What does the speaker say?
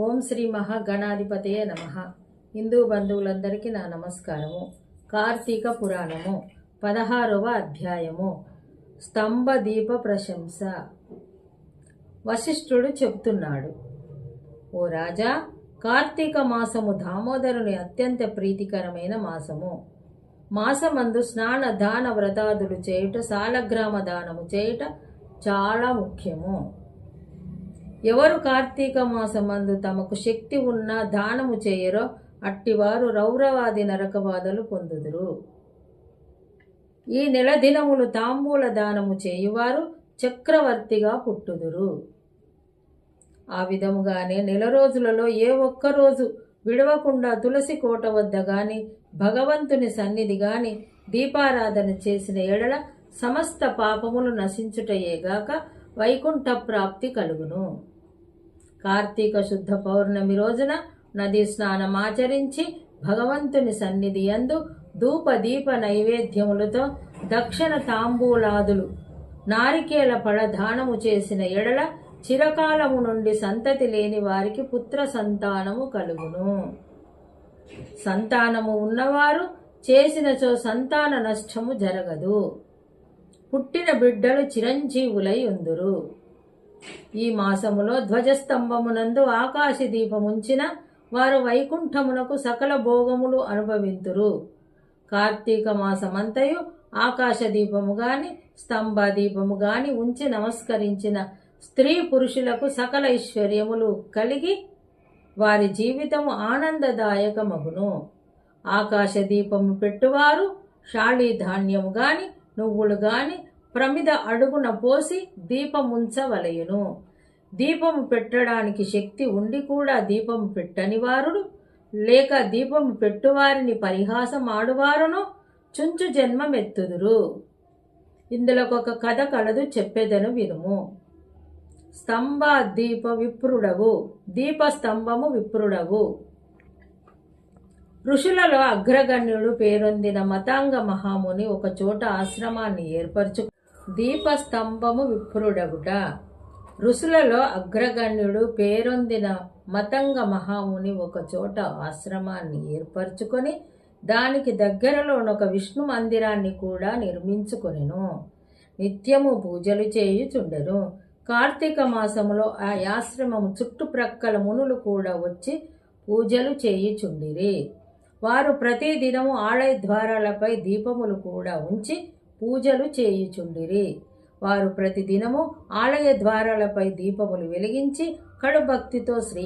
ఓం శ్రీ మహాగణాధిపతయే నమః. హిందూ బంధువులందరికీ నా నమస్కారము. కార్తీక పురాణము 16వ అధ్యాయము స్తంభ దీప ప్రశంస. వశిష్ఠుడు చెబుతున్నాడు, ఓ రాజా, కార్తీక మాసము దామోదరుని అత్యంత ప్రీతికరమైన మాసము. మాసమందు స్నాన దాన వ్రతాదులు చేయుట, సాలగ్రామ దానము చేయుట చాలా ముఖ్యము. ఎవరు కార్తీక మాసమందు తమకు శక్తి ఉన్న దానము చేయరో అట్టివారు రౌరవాది నరకబాధలు పొందుదురు. ఈ నెల దినములు తాంబూల దానము చేయువారు చక్రవర్తిగా పుట్టుదురు. ఆ విధముగానే నెల రోజులలో ఏ ఒక్కరోజు విడవకుండా తులసి కోట వద్ద గాని భగవంతుని సన్నిధి గాని దీపారాధన చేసిన ఎడల సమస్త పాపములు నశించుటయేగాక వైకుంఠ ప్రాప్తి కలుగును. కార్తీక శుద్ధ పౌర్ణమి రోజున నదీ స్నానమాచరించి భగవంతుని సన్నిధి యందు ధూప దీప నైవేద్యములతో దక్షిణ తాంబూలాదులు నారికేల పళదానము చేసిన ఎడల చిరకాలము నుండి సంతతి లేని వారికి పుత్ర సంతానము కలుగును. సంతానము ఉన్నవారు చేసినచో సంతాన నష్టము జరగదు. పుట్టిన బిడ్డలు చిరంజీవులై ఉందురు. ఈ మాసములో ధ్వజస్తంభమునందు ఆకాశ దీపముంచిన వారు వైకుంఠమునకు సకల భోగములు అనుభవింతురు. కార్తీక మాసమంతయు ఆకాశ దీపము గాని స్తంభ దీపము గాని ఉంచి నమస్కరించిన స్త్రీ పురుషులకు సకల ఐశ్వర్యములు కలిగి వారి జీవితము ఆనందదాయకమగును. ఆకాశ దీపము పెట్టువారు షాళీ ధాన్యము గాని నువ్వులు గాని ప్రమిద అడుగున పోసి దీపముంచవలయును. దీపము పెట్టడానికి శక్తి ఉండి కూడా దీపము పెట్టని వారుడు లేక దీపము పెట్టువారిని పరిహాసం ఆడువారును చుంచు జన్మమెత్తుదురు. ఇందులోకొక కథ కలదు, చెప్పెదను వినుము. స్తంభ దీప విప్రుడవు, దీపస్తంభము విప్రుడవు. ఋషులలో అగ్రగణ్యుడు పేరొందిన మతాంగ మహాముని ఒక చోట ఆశ్రమాన్ని ఏర్పరచు దీపస్తంభము విప్రుడగుట. ఋషులలో అగ్రగణ్యుడు పేరొందిన మతంగ మహాముని ఒక చోట ఆశ్రమాన్ని ఏర్పరచుకొని దానికి దగ్గరలోనొక విష్ణు మందిరాన్ని కూడా నిర్మించుకొనెను. నిత్యము పూజలు చేయుచుండెను. కార్తీక మాసములో ఆ ఆశ్రమము చుట్టుప్రక్కల మునులు కూడా వచ్చి పూజలు చేయుచుండిరి. వారు ప్రతిదినము ఆలయ ద్వారాలపై దీపములు కూడా ఉంచి పూజలు చేయుచుండిరి. వారు ప్రతిదినము ఆలయ ద్వారాలపై దీపములు వెలిగించి కడు భక్తితో శ్రీ